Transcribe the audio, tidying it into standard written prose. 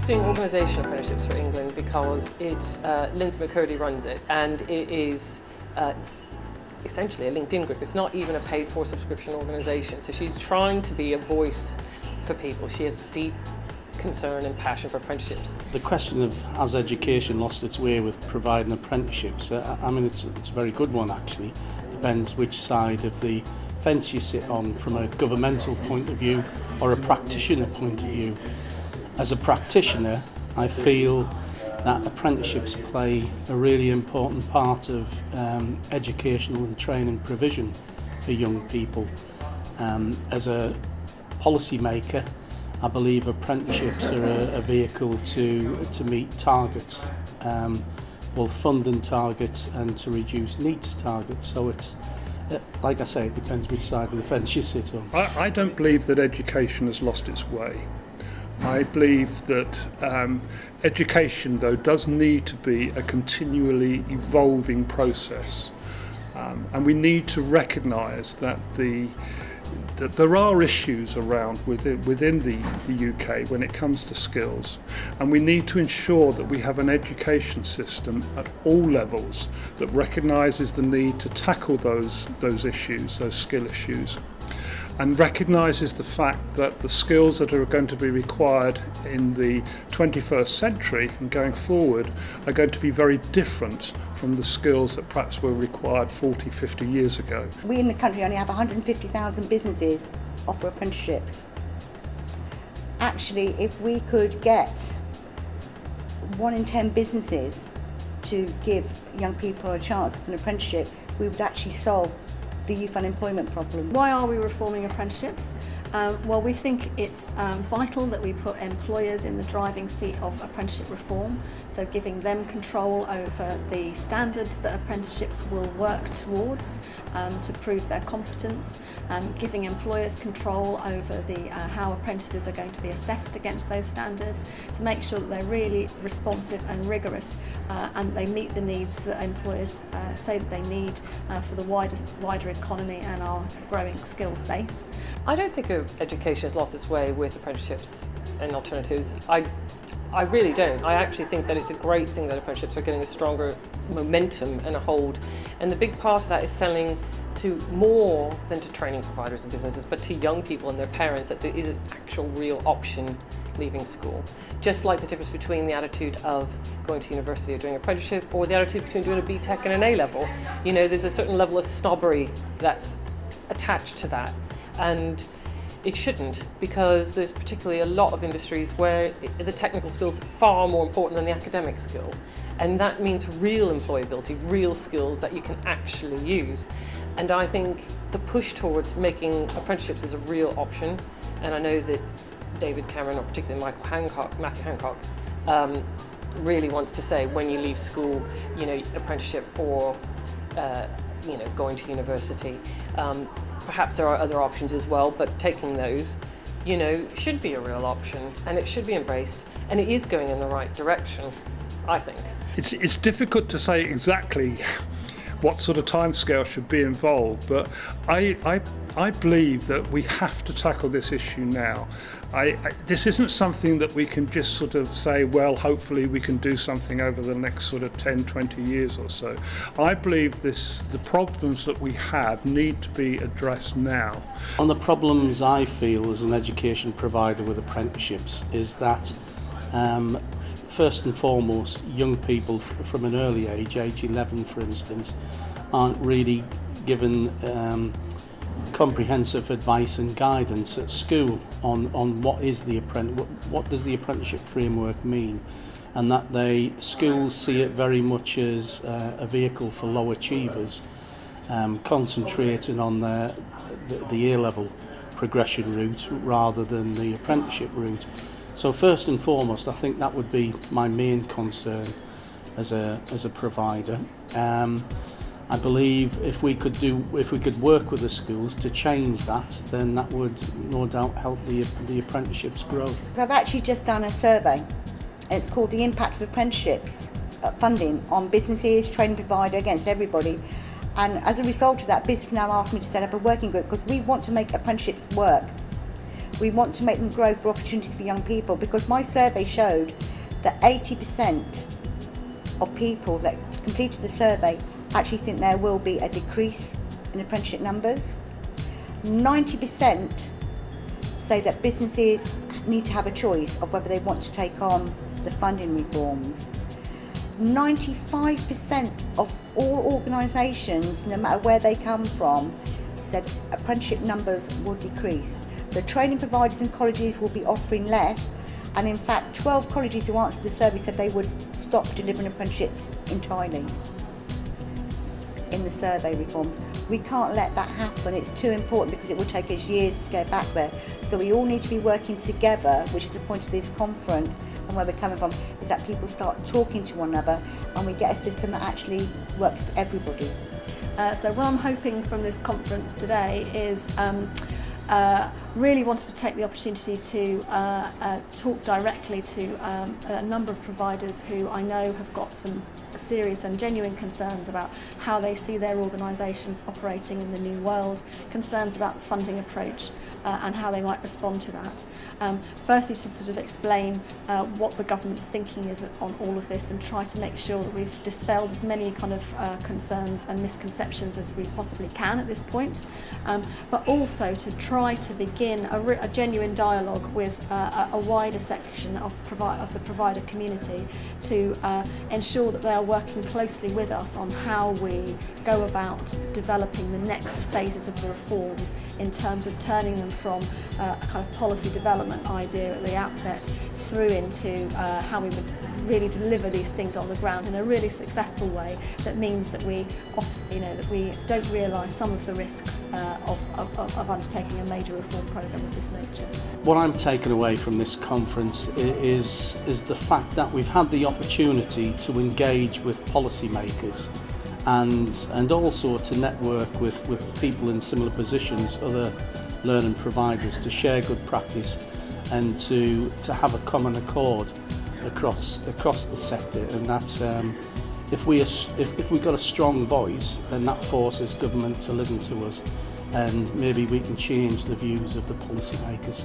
interesting organisation, Apprenticeships for England, because it's Lindsay McCurdy runs it, and it is essentially a LinkedIn group. It's not even a paid-for subscription organisation. So she's trying to be a voice for people. She has deep concern and passion for apprenticeships. The question of has education lost its way with providing apprenticeships, I mean it's a very good one actually. Depends which side of the fence you sit on, from a governmental point of view or a practitioner point of view. As a practitioner, I feel that apprenticeships play a really important part of educational and training provision for young people. As a policy maker, I believe apprenticeships are a vehicle to meet targets, both funding targets and to reduce needs targets. So it's, like I say, it depends which side of the fence you sit on. I don't believe that education has lost its way. I believe that education, though, does need to be a continually evolving process, and we need to recognise that there are issues around within the UK when it comes to skills, and we need to ensure that we have an education system at all levels that recognises the need to tackle those issues, those skill issues, and recognises the fact that the skills that are going to be required in the 21st century and going forward are going to be very different from the skills that perhaps were required 40, 50 years ago. We in the country only have 150,000 businesses offer apprenticeships. Actually, if we could get 1 in 10 businesses to give young people a chance of an apprenticeship, we would actually solve the youth unemployment problem. Why are we reforming apprenticeships? Well, we think it's vital that we put employers in the driving seat of apprenticeship reform, so giving them control over the standards that apprenticeships will work towards to prove their competence, giving employers control over how apprentices are going to be assessed against those standards, to make sure that they're really responsive and rigorous and they meet the needs that employers say that they need for the wider economy and our growing skills base. I don't think education has lost its way with apprenticeships and alternatives. I really don't. I actually think that it's a great thing that apprenticeships are getting a stronger momentum and a hold. And the big part of that is selling to more than to training providers and businesses, but to young people and their parents, that there is an actual real option leaving school. Just like the difference between the attitude of going to university or doing an apprenticeship, or the attitude between doing a BTEC and an A-level. You know, there's a certain level of snobbery that's attached to that. And it shouldn't, because there's particularly a lot of industries where the technical skills are far more important than the academic skill. And that means real employability, real skills that you can actually use. And I think the push towards making apprenticeships is a real option. And I know that David Cameron, or particularly Matthew Hancock, really wants to say when you leave school, you know, apprenticeship or you know, going to university. Perhaps there are other options as well, but taking those, you know, should be a real option, and it should be embraced, and it is going in the right direction, I think. It's difficult to say exactly what sort of timescale should be involved, but I believe that we have to tackle this issue now. This isn't something that we can just sort of say, well, hopefully we can do something over the next sort of 10, 20 years or so. I believe the problems that we have need to be addressed now. One of the problems I feel as an education provider with apprenticeships is that first and foremost, young people from an early age 11 for instance, aren't really given comprehensive advice and guidance at school on what does the apprenticeship framework mean, and that schools see it very much as a vehicle for low achievers, concentrating on the A-level progression route rather than the apprenticeship route. So first and foremost, I think that would be my main concern as a provider. I believe if we could work with the schools to change that, then that would no doubt help the apprenticeships grow. I've actually just done a survey. It's called the Impact of Apprenticeships Funding on Businesses, Training Provider, against everybody. And as a result of that, business now asked me to set up a working group because we want to make apprenticeships work. We want to make them grow for opportunities for young people, because my survey showed that 80% of people that completed the survey actually think there will be a decrease in apprenticeship numbers. 90% say that businesses need to have a choice of whether they want to take on the funding reforms. 95% of all organisations, no matter where they come from, said apprenticeship numbers will decrease. So training providers and colleges will be offering less, and in fact 12 colleges who answered the survey said they would stop delivering apprenticeships entirely in the survey reforms. We can't let that happen. It's too important, because it will take us years to go back there. So we all need to be working together, which is the point of this conference, and where we're coming from is that people start talking to one another and we get a system that actually works for everybody. So what I'm hoping from this conference today is really wanted to take the opportunity to talk directly to a number of providers who I know have got some serious and genuine concerns about how they see their organisations operating in the new world, concerns about the funding approach, and how they might respond to that. Firstly, to sort of explain what the government's thinking is on all of this, and try to make sure that we've dispelled as many kind of concerns and misconceptions as we possibly can at this point, but also to try to begin a genuine dialogue with a wider section of the provider community to ensure that they are working closely with us on how we go about developing the next phases of the reforms, in terms of turning them from a kind of policy development idea at the outset through into how we would really deliver these things on the ground in a really successful way that means that we don't realise some of the risks of undertaking a major reform programme of this nature. What I'm taking away from this conference is the fact that we've had the opportunity to engage with policymakers and also to network with people in similar positions, other learning providers, to share good practice and to have a common accord across the sector. And that's if we've got a strong voice, then that forces government to listen to us, and maybe we can change the views of the policymakers.